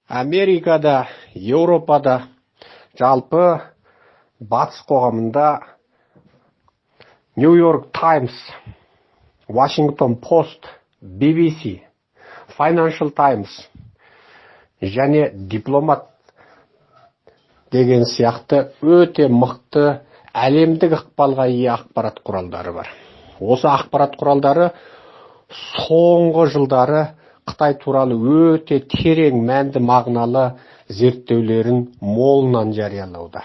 Америкада, Еуропада, жалпы батыс қоғамында Нью-Йорк Таймс, Вашингтон Пост, BBC, Financial Times және Дипломат деген сияқты өте мықты әлемдік ықпалға ие ақпарат құралдары бар. Осы ақпарат құралдары соңғы жылдары Қытай туралы өте терең мәнді мағыналы зерттеулерін молынан жариялауда.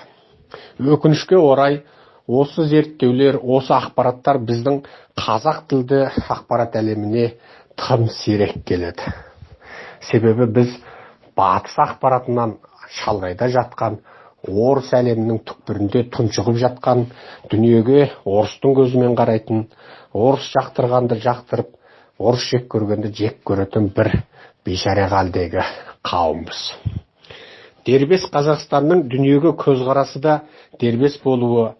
Өкінішке орай, осы зерттеулер, осы ақпараттар біздің қазақ тілді ақпарат әлеміне тым сирек келеді. Себебі біз батыс ақпаратынан шалғайда жатқан, орыс әлемінің түкпірінде тұншығып жатқан, дүниеге орыстың көзімен қарайтын, орыс жақтырғанды жақтырып, орыс жек көргенді жек көретін бір бейшара халдегі қауымбыз. Дербес Қазақстанның дүниеге көзқарасы да дербес болуы,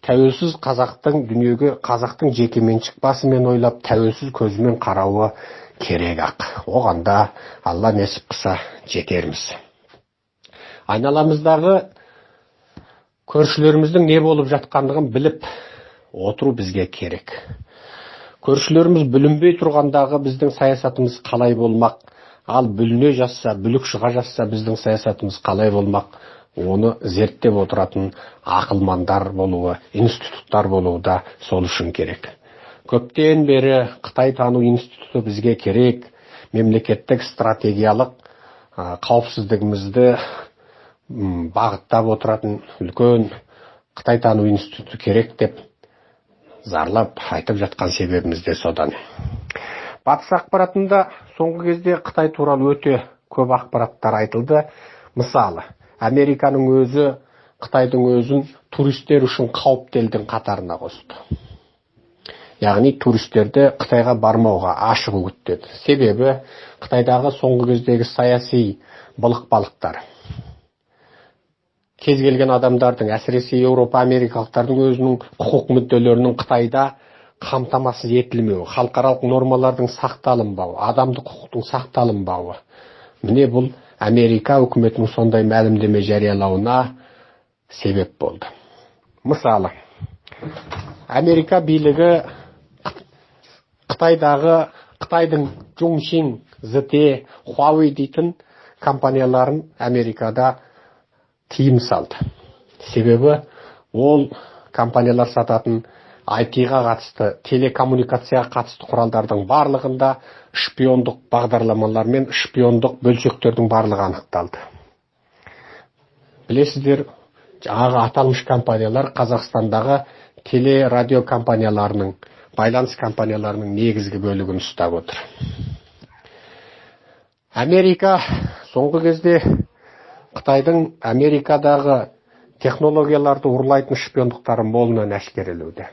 тәуелсіз қазақтың дүниеге қазақтың жекеменшік басымен ойлап, тәуелсіз көзімен қарауы керек ақ. Оған да Алла нәсіп қылса жетерміз. Айналамыздағы көршілеріміздің не болып жатқандығын біліп отыру бізге керек. Көршілеріміз бүлінбей тұрғандағы біздің саясатымыз қалай болмақ, ал бүліне жатса, бүлік шыға жатса біздің саясатымыз қалай болмақ, оны зерттеп отыратын ақылмандар болуы, институттар болуы да сол үшін керек. Көптен бері Қытай тану институты бізге керек, мемлекеттік стратегиялық қауіпсіздігімізді бағыттап отыратын үлкен Қытай тану институты керек деп зарлап айтып жатқан себебіміз де содан. Батыс ақпаратында соңғы кезде Қытай туралы өте көп ақпараттар айтылды. Мысалы, Американың өзі Қытайдың өзін туристер үшін қауіпті елдің қатарына қосты. Яғни туристерді Қытайға бармауға ашық үгіттеді. Себебі Қытайдағы соңғы кездегі саяси былық-балықтар кез келген адамдардың, әсіресе Еуропа, Америкалықтардың өзінің құқық мүдделерінің Қытайда қамтамасыз етілмеуі, халықаралық нормалардың сақталынбауы, адамдық құқықтың сақталынбауы. Міне бұл Америка үкіметінің сондай мәлімдеме жариялауына себеп болды. Мысалы, Америка билігі Қытайдың Чжоушин, ZTE, Huawei дейтін компанияларын Америкада тыйым салды. Себебі ол компаниялар сататын IT-ға қатысты, телекоммуникацияға қатысты құралдардың барлығында шпиондық бағдарламалар мен шпиондық бөлшектердің барлығы анықталды. Білесіздер, жаңағы аталмыш компаниялар Қазақстандағы теле-радио компанияларының, байланыс компанияларының негізгі бөлігін ұстап отыр. Америка соңғы кезде Қытайдың Америкадағы технологияларды ұрлайтын шпиондықтары молынан әшкерелеуде.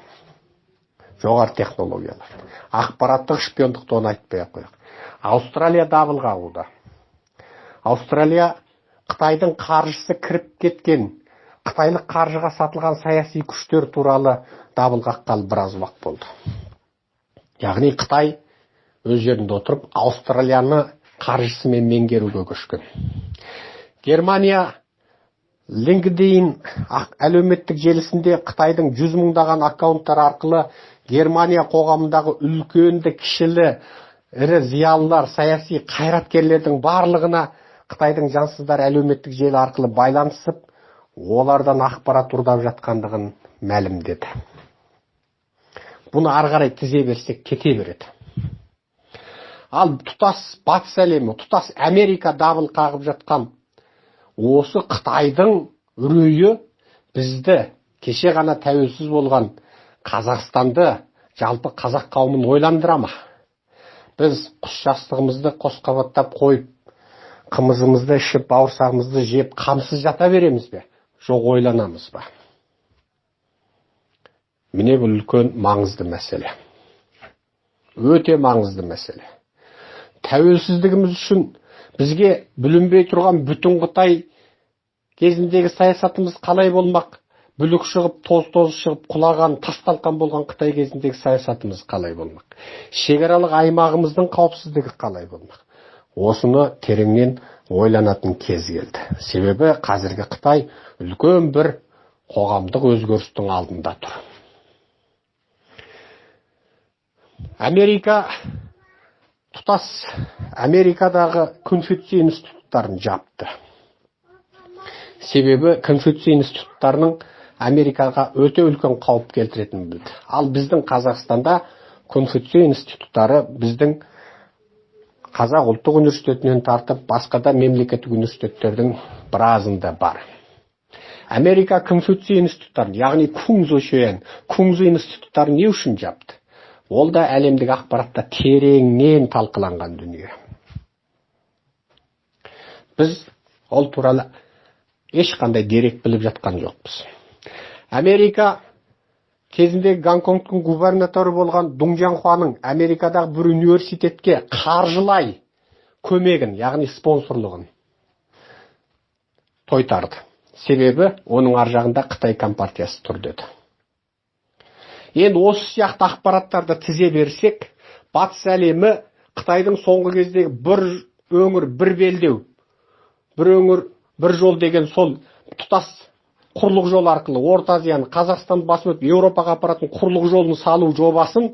Жоғары технологиялар. Ақпараттық шпиондықты оны айтпай қояйық. Аустралия дабыл қағуда. Аустралия Қытайдың қаржысы кіріп кеткен, қытайлық қаржыға сатылған саяси күштер туралы дабыл қаққалы біраз уақыт болды. Яғни Қытай өз жерінде отырып, Аустралияны қаржысымен меңгеруге көшкен. Германия LinkedIn әлеуметтік желісінде Қытайдың 100 мыңдаған аккаунттар арқылы Германия қоғамындағы үлкенді, кішілі, ірі зиялылар, саяси қайраткерлердің барлығына Қытайдың жансыздар әлеуметтік желі арқылы байланысып, олардан ақпарат ұрдап жатқандығын мәлімдеді. Бұны ары қарай тізе берсек кете береді. Ал тұтас батыс әлемі, тұтас Америка дабыл қағып жатқан осы Қытайдың үрейі бізді кеше ғана тәуелсіз болған Қазақстанды, жалпы қазақ қауымын ойландыра ма? Біз құс жастығымызды қосқабаттап қойып, қымызымызды ішіп, бауырсағымызды жеп, қамсыз жата береміз бе? Жоқ, ойланамыз ба? Міне бұл үлкен маңызды мәселе. Өте маңызды мәселе. Тәуелсіздігіміз үшін бізге бүлінбей тұрған бүтін Қытай кезіндегі саясатымыз қалай болмақ? Бүлік шығып, тоз шығып, құлаған, тасталқан болған Қытай кезіндегі саясатымыз қалай болмақ? Шекаралық аймағымыздың қауіпсіздігі қалай болмақ? Осыны тереңнен ойланатын кез келді. Себебі қазіргі Қытай үлкен бір қоғамдық өзгерістің алдында тұр. Америка тұтас Америкадағы Конфуций институттарын жапты. Себебі Конфуций институттарының Америкаға өте үлкен қауіп келтіретінін білді. Ал біздің Қазақстанда Конфуций институттары біздің Қазақ ұлттық университетінен тартып, басқа да мемлекеттік университеттердің біразында бар. Америка Конфуций институттарын, яғни Кунзу институттарын не үшін жапты? Ол да әлемдік ақпаратта тереңнен талқыланған дүние. Біз ол туралы ешқандай дерек біліп жатқан жоқпыз. Америка кезінде Гонконгтың губернаторы болған Дун Жианхуаның Америкадағы бір университетке қаржылай көмегін, яғни спонсорлығын тойтарды. Себебі оның ар жағында Қытай компартиясы тұр деді. Енді осы сияқты ақпараттарды тізе берсек, батыс әлемі Қытайдың соңғы кездегі бір өңір, бір белдеу, бір өңір, бір жол деген сол тұтас құрлық жол арқылы Орта Азияны, Қазақстан басып өтіп Еуропаға апаратын құрлық жолын салу жобасын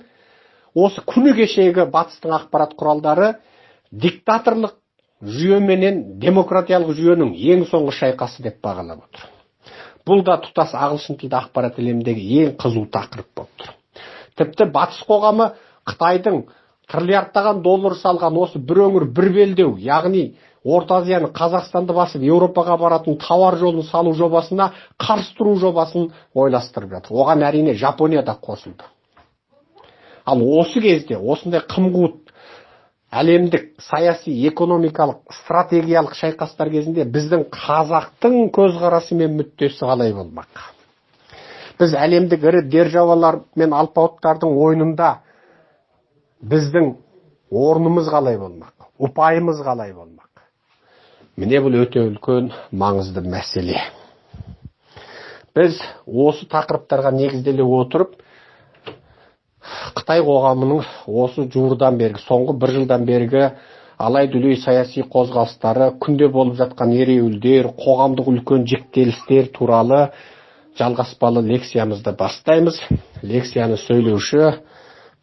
осы күні кешегі батыстың ақпарат құралдары диктаторлық жүйе менен демократиялық жүйенің ең соңғы шайқасы деп бағалап отыр. Бұл да тұтас ағылшын тілді ақпарат әлеміндегі ең қызу тақырып болып тұр. Тіпті батыс қоғамы Қытайдың триллиардтаған доллар салған осы бір өңір, бір белдеу, яғни Орта Азияны, Қазақстанды басып Еуропаға баратын тауар жолын салу жобасына қарсы тұру жобасын ойластырып жатыр. Оған әрине Жапония да қосылды. Ал осы кезде, осындай қым-қуыт әлемдік саяси, экономикалық, стратегиялық шайқастар кезінде біздің қазақтың көзқарасы мен мүддесі қалай болмақ? Біз әлемдік ірі державалар мен алпауыттардың ойынында біздің орнымыз қалай болмақ? Ұпайымыз қалай болмақ? Міне бұл өте үлкен маңызды мәселе. Біз осы тақырыптарға негізделе отырып, Қытай қоғамының осы жуырдан бергі, соңғы бір жылдан бергі алай-дүлей саяси қозғалыстары, күнде болып жатқан ереуілдер, қоғамдық үлкен жіктелістер туралы жалғаспалы лекциямызды бастаймыз. Лекцияны сөйлеуші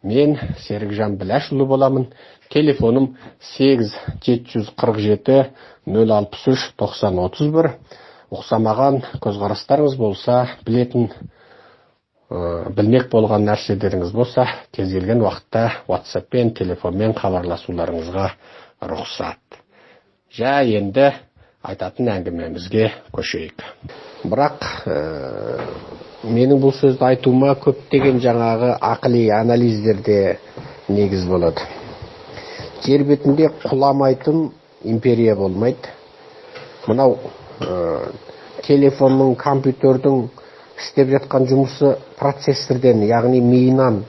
мен Серікжан Біләшұлы боламын. Телефоным 8-747 063 9031. Ұқсамаған көзқарастарыңыз болса, білмек болған нәрселеріңіз болса, кез келген уақытта WhatsApp-пен, телефонмен хабарласуларыңызға рұқсат. Енді айтатын әңгімемізге көшейік. Бірақ менің бұл сөзді айтуыма көптеген жаңағы ақыли анализдерде негіз болады. Жер бетінде құламайтын империя болмайды. Мынау телефонның, компьютердің істеп жатқан жұмысы процессорден, яғни миынан,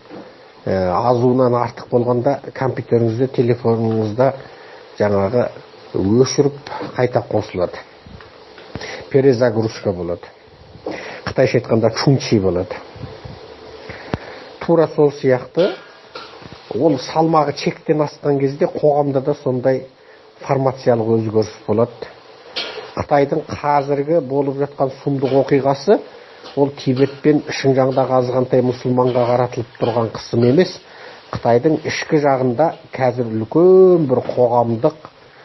азуынан артық болғанда компьютеріңізде, телефоныңызда жаңағы өшіріп қайта қосылады. Перезагрузка болады. Қытайша айтқанда чунчи болады. Тура сол сияқты ол салмағы чектен асқан кезде қоғамда да сондай формациялық өзгеріс болады. Қытайдың қазіргі болып жатқан сұмдық оқиғасы ол Тибет пен Шыңжаңдағы азғантай мұсылманға қаратылып тұрған қысым емес. Қытайдың ішкі жағында қазір үлкен бір қоғамдық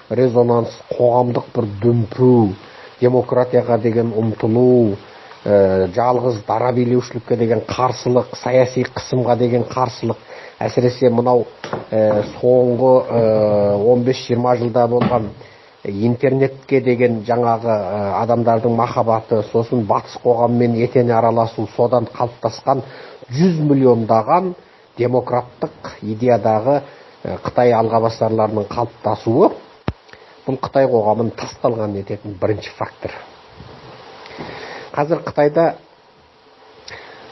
резонанс, қоғамдық бір дүмпу, демократияға деген ұмтылу, жалғыз дара билеушілікке деген қарсылық, саяси қысымға деген қарсылық, әсіресе мынау соңғы 15-20 жылда болған интернетке деген жаңағы адамдардың махаббаты, сосын батыс қоғаммен етене араласу, содан қалыптасқан 100 миллиондаған демократтық идеядағы Қытай алғабастарларының қалыптасуы, бұл Қытай қоғамын тасталған ететін бірінші фактор. Қазір Қытайда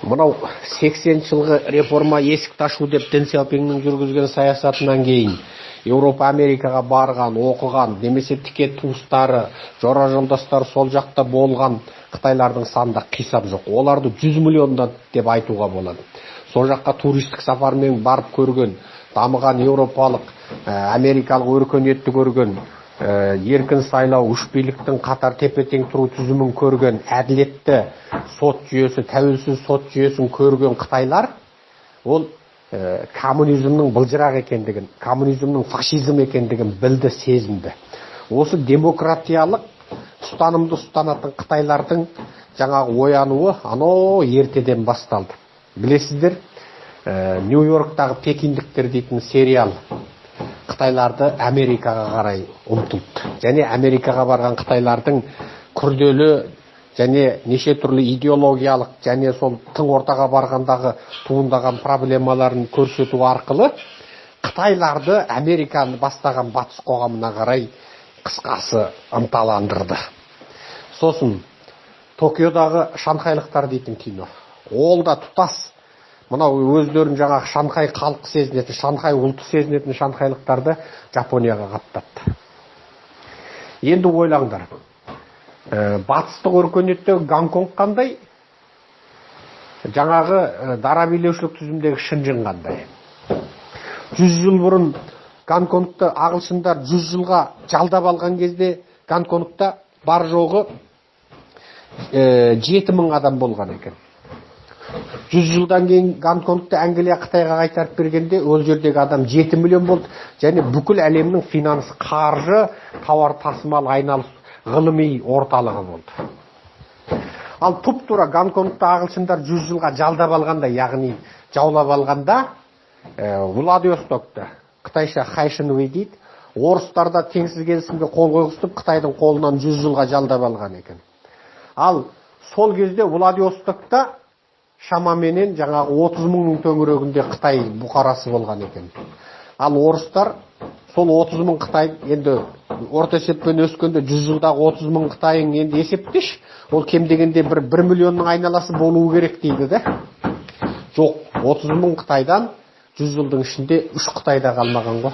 мынау 80 жылғы реформа есік ташу деп Дэн Сяопиннің жүргізген саясатынан кейін Еуропа, Америкаға барған, оқыған, немесе тіке туыстары, жора жолдастары сол жақта болған Қытайлардың санында қисап жоқ. Оларды 100 миллиондан деп айтуға болады. Сол жаққа туристік сапармен барып көрген, дамыған еуропалық, америкалық өркениетті көрген, еркін сайлау, үш биліктің қатар тепе-тең тұру түзімін көрген, әділетті сот жүйесі, тәуелсіз сот жүйесін көрген қытайлар, ол коммунизмнің былжырақ екендігін, коммунизмнің фашизм екендігін білді, сезінді. Осы демократиялық ұстанымды ұстанатын қытайлардың жаңағы оянуы анау ертеден басталды. Білесіздер, Нью-Йорктағы пекиндіктер дейтін сериал қытайларды Америкаға қарай ұмтылды. Және Америкаға барған қытайлардың күрделі және неше түрлі идеологиялық және сол тың ортаға барғандағы туындаған проблемаларын көрсету арқылы қытайларды Американы бастаған батыс қоғамына қарай қысқасы ынталандырды. Сосын Токиодағы шанхайлықтар дейтін кино. Ол да тұтас мынау өздерін жаңағы Шанхай халқы сезінетін, Шанхай ұлты сезінетін шанхайлықтарды Жапонияға қаптатты. Енді ойлаңдар, батыстық өркениеттегі Гонконг қандай, жаңағы дара билеушілік түзімдегі Шэньчжэнь қандай. 100 жыл бұрын Гонконгты ағылшындар 100 жылға жалдап алған кезде Гонконгта бар жоғы 7000 адам болған екен. 100 жылдан кейін Гонконгты Англия Қытайға қайтарып бергенде ол жердегі адам 7 миллион болды. Және бүкіл әлемнің финанс, қаржы, тауар тасымал, айналыс, ғылыми орталығы болды. Ал тұп-тура Гонконгты ағылшындар 100 жылға жалдап алғанда, яғни жаулап алғанда, Владивостокты, Қытайша Хайшинуи дейді, орыстарда теңсіз келісімге қол қойғызып, Қытайдың қолынан 100 жылға жалдап алған екен. Ал сол кезде Владивостокта шамаменен жаңағы 30 мыңның төңірегінде Қытай бұқарасы болған екен. Ал орыстар сол 30 мың Қытай, енді орта есеппен өскенде 100 жылдағы 30 мың Қытайың енді есептеш, ол кем дегенде 1 миллионның айналасы болуы керек дейді де. Жоқ, 30 мың Қытайдан 100 жылдың ішінде 3 Қытайда қалмаған ғой.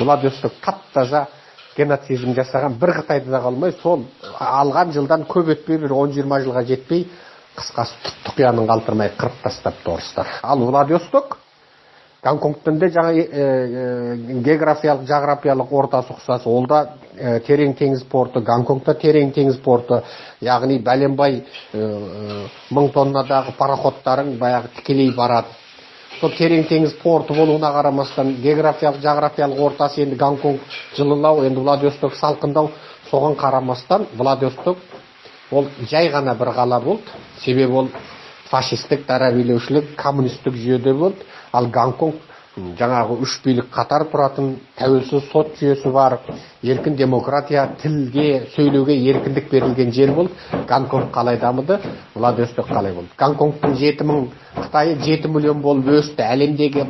Владивосток тап-таза геноцидизм жасаған, бір Қытайда да қалмай, сол алған жылдан көп өтпей, 10-20 жылға жетпей, қысқасы тұқияның қалтырмай қырып тастапты орыстар. Ал Владивосток Гонконгтың да жаңа географиялық, жағрапиялық ортасы ұқсас. Ол да терең теңіз порты, Гонконгта терең теңіз порты, яғни бәленбай 1000 тоннадағы пароходтарың баяғы тікелей барады. Сол терең теңіз порты болуына қарамастан географиялық, жағрапиялық ортасы енді Гонконг жылылау, енді Владивосток салқындау, соған қарамастан Владивосток ол жай ғана бір қала болды. Себебі ол фашистік, дара билеушілік, коммунистік жүйеде болды. Ал Гонконг жаңағы 3 билік қатар тұратын тәуелсіз сот жүйесі бар, еркін демократия, тілге, сөйлеуге еркіндік берілген жер болды. Гонконг қалай дамыды, Владивосток қалай болды. Гонконгтың 7000 Қытайы 7 миллион болып өсті. Әлемдегі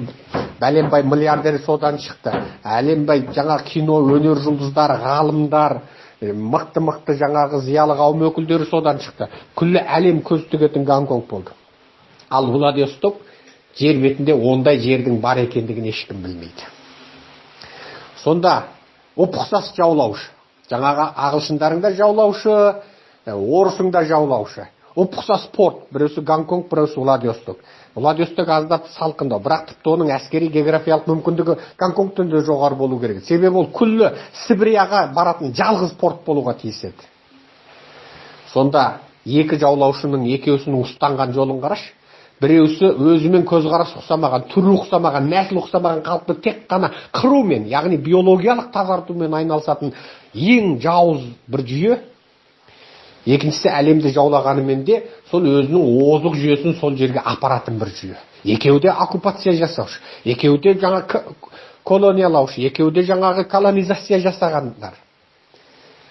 бәленбай миллиардер содан шықты. Әлембай жаңа кино, өнер жұлдыздары, ғалымдар, мықты жаңағы зиялы қауым өкілдері содан шықты. Күллі әлем көз тігетін Гонконг болды. Ал Владивосток жер бетінде ондай жердің бар екендігін ешкім білмейді. Сонда ұқсас жаулаушы. Жаңағы ағылшындарың да жаулаушы, орысың да жаулаушы. Ұқсас порт, біреусі Гонконг, біреусі Владивосток. Владивосток аздап салқындау, бірақ тіпті оның әскери географиялық мүмкіндігі Гонконгтан да жоғары болу керек. Себебі ол күллі Сибирияға баратын жалғыз порт болуға тиіс еді. Сонда екі жаулаушының екеусінің ұстанған жолын қарашы. Біреусі өзімен көзқарас ұқсамаған, түрі ұқсамаған, нәсіл ұқсамаған қалыпты тек қана қырумен, яғни биологиялық тазартумен айналысатын ең жауыз бір жүйе. Екіншісі әлемді жаулағанымен де сол өзінің озық жүйесін сол жерге апаратын бір жүйе. Екеуі де оккупация жасаушы, екеуі де жаңа колониялаушы, екеуі де жаңағы колонизация жасағандар.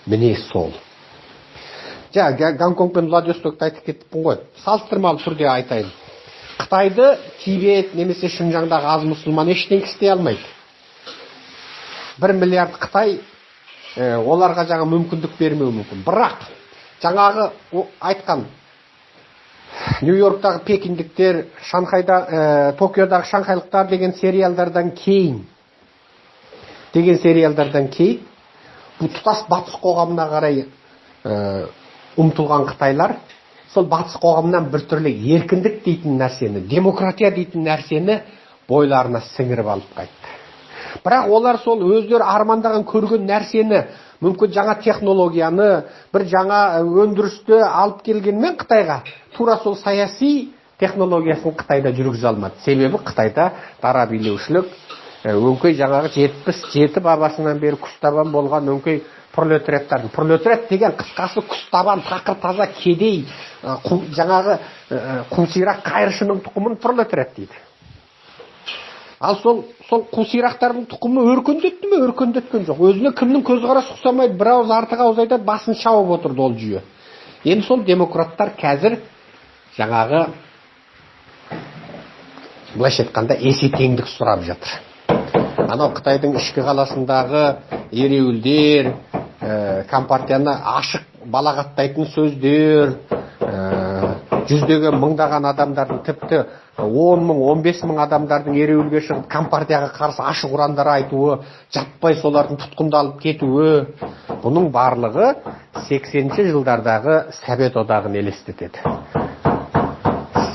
Міне сол. Гонконг пен Владивостокты айтып кеттіппін ғой. Салыстырмалы түрде айтайын. Қытайды Тибет немесе Шинжаңдағы аз мұсылман ештеңе істей алмайды. 1 миллиард Қытай оларға жаңа мүмкіндік бермеу мүмкін. Бірақ жаңағы айтқан Нью-Йорктағы пекиндіктер, Токиодағы шанхайлықтар деген сериалдардан кейін бұл тұтас батыс қоғамына қарай ұмтылған қытайлар сол батыс қоғамнан бір түрлі еркіндік дейтін нәрсені, демократия дейтін нәрсені бойларына сіңіріп алып қайтты. Бірақ олар сол өздері армандаған көрген нәрсені, мүмкін жаңа технологияны, бір жаңа өндірісті алып келгенмен Қытайға, тура сол саяси технологиясын Қытайда жүргізе алмады. Себебі Қытайда дара билеушілік, өңкей жаңағы 77 бабасынан бері күстабан болған өңкей пролетариаттардың. Пролетариат деген қысқасы күстабан, тақыр таза кедей, жаңағы қусирақ қайыршының тұқымын пролетариат дейді. Ал сол қусирақтардың тұқымы өркендетті ме? Өркендеткен жоқ. Өзіне кімнің көзқарасы ұқсамайды, бір ауыз артық ауыз айтады, басын шауып отырды ол жүйе. Енді сол демократтар қазір жаңағы былайша айтқанда есе теңдік сұрап жатыр. Анау Қытайдың ішкі қаласындағы ереуілдер, компартияны ашық балағаттайтын сөздер, жүздеген мыңдаған адамдардың, тіпті 10 мың, 15 мың адамдардың ереуілге шығып компартияға қарсы ашық ұрандар айтуы, жаппай солардың тұтқындалып кетуі, бұның барлығы 80-ші жылдардағы Совет одағын елестетеді.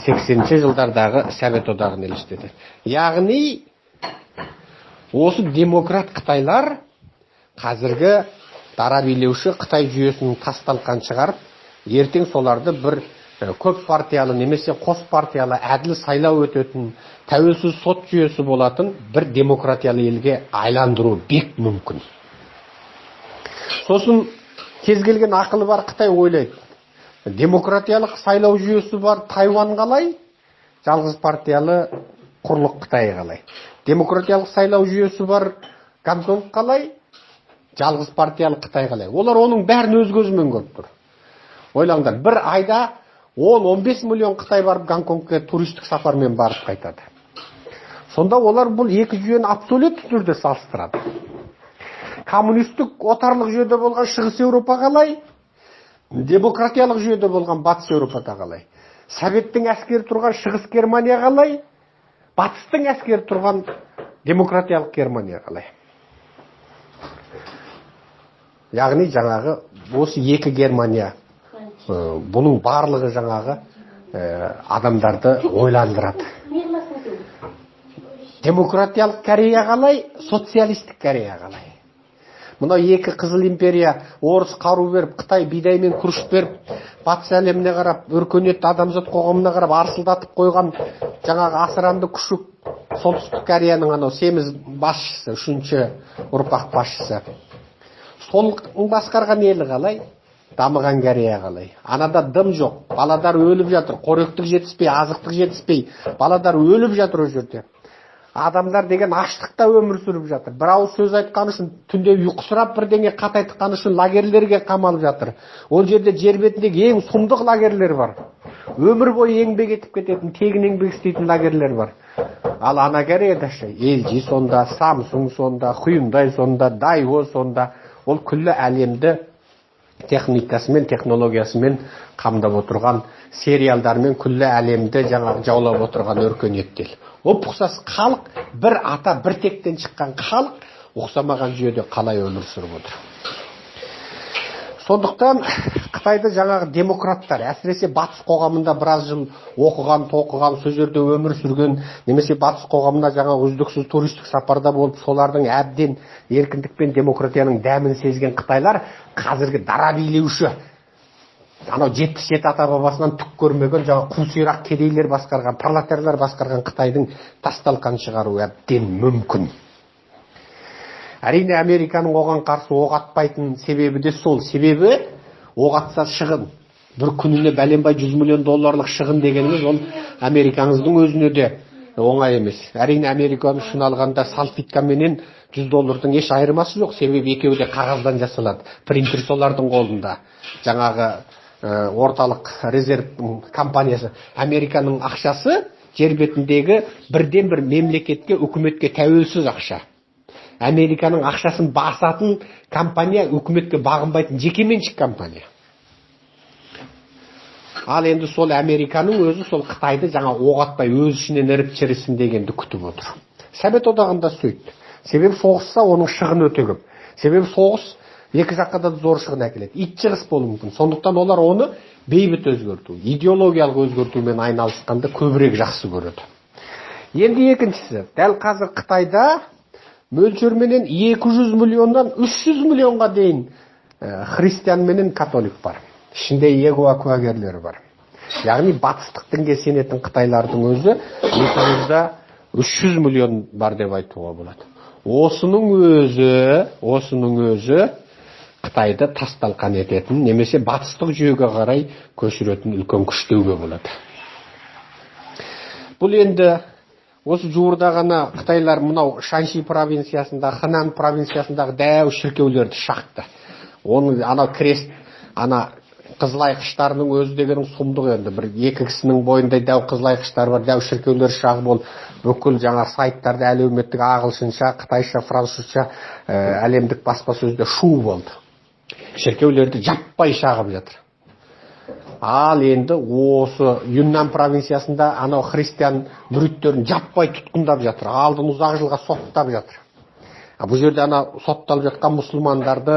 80-ші жылдардағы Совет одағын елестетеді. Яғни осы демократ Қытайлар қазіргі дара билеуші Қытай жүйесінің тасталқан шығарып, ертең соларды бір көп партиялы немесе қос партиялы әділ сайлау өтетін, тәуелсіз сот жүйесі болатын бір демократиялы елге айландыру бек мүмкін. Сосын кез келген ақылы бар Қытай ойлайды. Демократиялық сайлау жүйесі бар Тайвань қалай, жалғыз партиялы құрлық Қытай қалай. Демократиялық сайлау жүйесі бар Гонконг қалай, жалғыз партиялы Қытай қалай. Олар оның бәрін өз көзімен көріп тұр. Ойлаңдар, бір айда 10-15 миллион Қытай барып Гонконгқа туристік сапармен барып қайтады. Сонда олар бұл екі жүйені абсолютті түрде салыстырады. Коммунистік отарлық жүйеде болған Шығыс Еуропа қалай, демократиялық жүйеде болған Батыс Еуропада қалай. Советтің әскері тұрған Шығыс Германия қалай, Батыстың әскері тұрған демократиялық Германия қалай. Яғни жаңағы осы екі Германия, бұның барлығы жаңағы адамдарды ойландырады. Демократиялық Корея қалай, социалистік Корея қалай. Мынау екі қызыл империя, орыс қару беріп, Қытай бидаймен күріш беріп, батыс әлеміне қарап, өркениетті адамзат қоғамына қарап арсылдатып қойған жаңағы асыранды күшік солтүстік Кореяның анау семіз басшысы, үшінші ұрпақ басшысы. Сол басқарған елі қалай, дамыған Корея қалай. Анада дым жоқ, баладар өліп жатыр, қоректік жетіспей, азықтық жетіспей, баладар өліп жатыр о жерде. Адамдар деген аштықта өмір сүріп жатыр. Бір ауыз сөз айтқан үшін, түнде ұйқысырап бірдеңе қат айтқан үшін лагерлерге қамалып жатыр. Ол жерде жер бетіндегі ең сұмдық лагерлер бар. Өмір бойы еңбек етіп кететін, тегін еңбек істейтін лагерлер бар. Ал ана Кореяда LG сонда, Samsung сонда, Hyundai сонда, Daewoo сонда, ол күллі әлемді техникасымен, технологиясымен қамдап отырған, сериалдармен күллі әлемді жаңағы жаулап отырған өркениеттер. Оп ұқсас халық, бір ата, бір тектен шыққан халық, ұқсамаған жүйеде қалай өмір сүріп отыр. Сондықтан Қытайды жаңағы демократтар, әсіресе батыс қоғамында біраз жыл оқыған, тоқыған, сол жерде өмір сүрген, немесе батыс қоғамына жаңағы үздіксіз туристік сапарда болып, солардың әбден еркіндік пен демократияның дәмін сезген Қытайлар қазіргі дара билеуші, анау 77 ата бабасынан түк көрмеген жаңа қусирақ кедейлер басқарған, пролетарлар басқарған Қытайдың тасталқан шығару әбден мүмкін. Әрине Американың оған қарсы оқ атпайтын себебі де сол. Себебі оқ атса шығын. Бір күніне бәленбай $100 миллион шығын дегеніміз, ол Америкаңыздың өзіне де оңай емес. Әрине Американың шын алғанда салфеткаменен $100 еш айырмасы жоқ. Себебі екеуі де қағаздан жасалады. Принтер солардың қолында. Жаңағы орталық резерв компаниясы. Американың ақшасы жер бетіндегі бірден бір мемлекетке, үкіметке тәуелсіз ақша. Американың ақшасын басатын компания үкіметке бағынбайтын жекеменшік компания. Ал енді сол Американың өзі сол Қытайды жаңа оқ атпай өз ішінен іріп жіберсін дегенді күтіп отыр. Совет одағында сөйтті. Себебі соғысса оның шығыны өте көп. Себебі соғыс екі жаққа да зор шығын әкеледі. Итжығыс болуы мүмкін. Сондықтан олар оны бейбіт өзгерту, идеологиялық өзгертумен айналысқанды көбірек жақсы көреді. Енді екіншісі, дәл қазір Қытайда мөлшерменен 200 миллиондан 300 миллионға дейін христиан менен католик бар. Ішінде Иегова куәгерлері бар. Яғни батыстық дінге сенетін қытайлардың өзі 300 миллион бар деп айтуға болады. Осының өзі Қытайды тасталқан ететін, немесе батыстық жүйеге қарай көшіретін үлкен күш деуге болады. Бұл енді осы жуырда ғана Қытайлар мынау Шанши провинциясындағы, Хэнан провинциясындағы дәу шіркеулерді шақты. Оның анау крест, қызылайқыштарының өзі дегенің сұмдық енді. Бір екі кісінің бойындай дәу қызылайқыштар бар, дәу шіркеулер шағып ол бүкіл жаңа сайттарда әлеуметтік ағылшынша, қытайша, французша, әлемдік баспасөзде шу болды. Шіркеулерді жаппай шағып жатыр. Ал енді осы Юннан провинциясында анау христиан мүриттерін жаппай тұтқындап жатыр. Алдын ұзақ жылға соттап жатыр. Бұл жерде сотталып жатқан мұсылмандарды,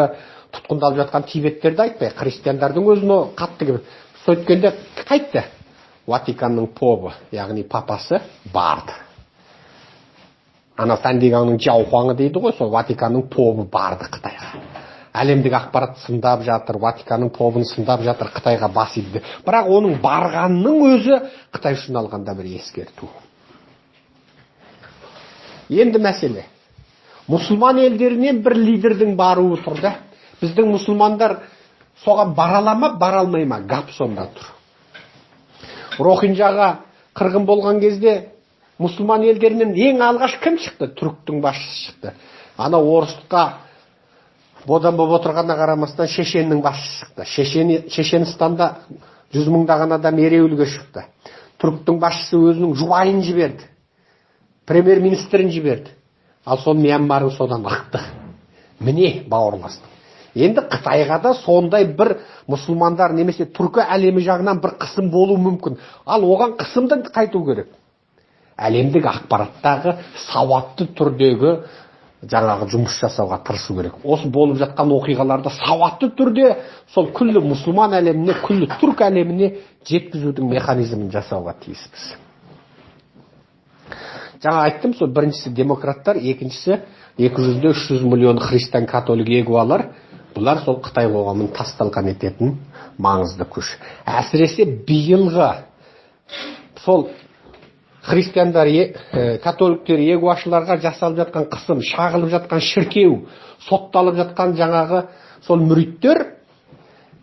тұтқындалып жатқан тибеттерді айтпай, христиандардың өзіне қатты келіп. Сөйткенде қайтты? Ватиканның попы, яғни папасы барды. Фәндиганның жауқуаңы дейді ғой, сол Ватиканның попы барды Қытайға. Әлемдік ақпарат сындап жатыр, Ватиканның попын сындап жатыр, Қытайға бас иді. Бірақ оның барғанның өзі Қытай үшін алғанда бір ескерту. Енді мәселе. Мұсылман елдерінен бір лидердің баруы тұрды. Біздің мұсылмандар соған баралама, баралмай ма? Гап сонда тұр. Рохинджаға қырғын болған кезде мұсылман елдерінен ең алғаш кім шықты? Түріктің басшысы шықты. Орысқа бодан болып отырғанына қарамастан Шешеннің басшысы шықты. Шешенстанда 100 мыңдаған адам ереуілге шықты. Түріктің басшысы өзінің жуайын жіберді. Премьер-министрін жіберді. Ал сон Мьянмарын содан ақты. Міне бауырластық. Енді Қытайға да сондай бір мұсылмандар немесе түркі әлемі жағынан бір қысым болу мүмкін. Ал оған қысымды қайту керек. Әлемдік ақпараттағы сауатты түрдегі жаңағы жұмыс жасауға тырысу керек. Осы болып жатқан оқиғаларды сауатты түрде сол күллі мұсылман әлеміне, күллі түрк әлеміне жеткізудің механизмін жасауға тиіспіз. Жаңа айттым, сол біріншісі демократтар, екіншісі 200-300 миллион христиан католик егуалар. Бұлар сол Қытай қоғамын тасталқан ететін маңызды күш. Әсіресе биылғы сол христиандар, католиктер, егуашыларға жасалып жатқан қысым, шағылып жатқан шіркеу, сотталып жатқан жаңағы сол мүриттер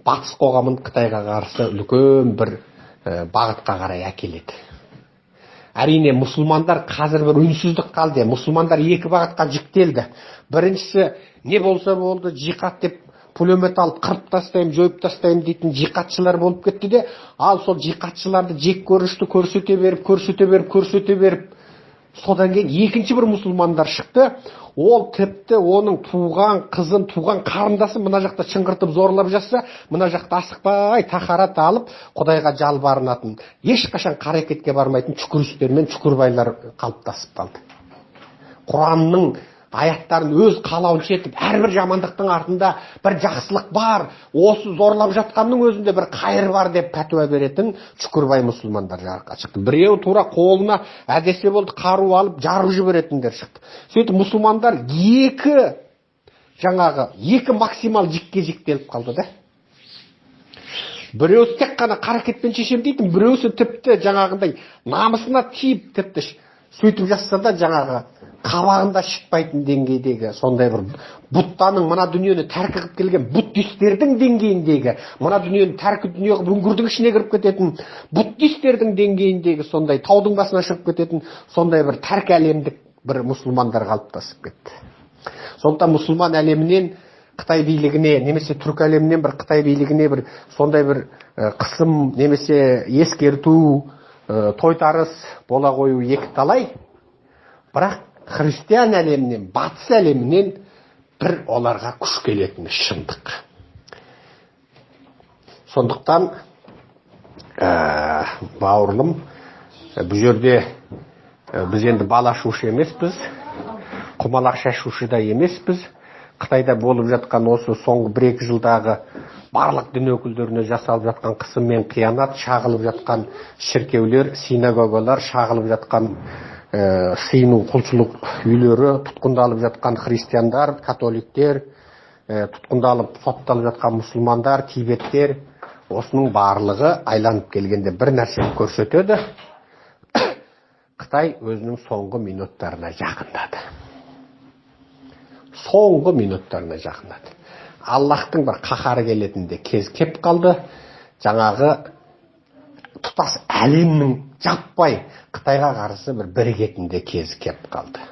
батыс қоғамын Қытайға қарсы үлкен бір бағытқа қарай әкеледі. Әрине, мұсылмандар қазір бір үнсіздік қалды. Мұсылмандар екі бағытқа жіктелді. Біріншісі, не болса болды, жиқат деп пулемет алып қырып тастайым, жойып тастайым дейтін жиқатшылар болып кетті де, ал сол жиқатшыларды жек көрішті көрсете беріп, содан кейін екінші бір мұсылмандар шықты. Ол тіпті оның туған қызын, туған қарындасын мына жақта шыңғыртып зорлап жатса, мына жақта асықпай тахарат алып Құдайға жалбарынатын, ешқашан қарекетке бармайтын чүкірістер мен чүкірбайлар қалыптасып қалды. Құранның аяттарын өз қалауынша етіп, әрбір жамандықтың артында бір жақсылық бар, осы зорлап жатқанның өзінде бір қайыр бар деп пәтуа беретін чүкірбай мұсылмандар жарыққа шықты. Біреу тура қолына әдесе болды қару алып жарып жіберетіндер шықты. Сөйтіп мұсылмандар екі максимал жікке жіктеліп қалды да. Біреусі тек қана қарекетпен шешем дейтін, біреусі тіпті жаңағындай намысына тиіп тіпті сөйтіп жатса да жаңағы қабағында шықпайтын деңгейдегі сондай бір бұттаның мына дүниені тәркі қылып келген буддистердің деңгейіндегі, мына дүниені тәркі дүние қылып үңгірдің ішіне кіріп кететін буддистердің деңгейіндегі сондай таудың басына шығып кететін сондай бір тәркі әлемдік бір мұсылмандар қалыптасып кетті. Сондықтан мұсылман әлемінен Қытай билігіне немесе түрк әлемінен бір Қытай билігіне бір сондай бір қысым немесе ескерту, тойтарыс бола қою екі талай. Бірақ христиан әлемінен, батыс әлемінен бір оларға күш келетіні шындық. Сондықтан бауырлым, бұл жерде біз енді бала шушы емеспіз, құмалақ шашушы да емеспіз. Қытайда болып жатқан осы соңғы 1-2 жылдағы барлық дін өкілдеріне жасалып жатқан қысым мен қиянат, шағылып жатқан шіркеулер, синагогалар, шағылып жатқан сыйыну құлшылық үйлері, тұтқындалып жатқан христиандар, католиктер, тұтқындалып сотталып жатқан мұсылмандар, тибеттер, осының барлығы айланып келгенде бір нәрсені көрсетеді. Қытай өзінің соңғы минуттарына жақындады. Соңғы минуттарына жақындады. Аллахтың бір қаһары келетінде кез кеп қалды. Жаңағы тұтас әлемнің жаппай Қытайға қарсы бір бірігетінде кез кеп қалды.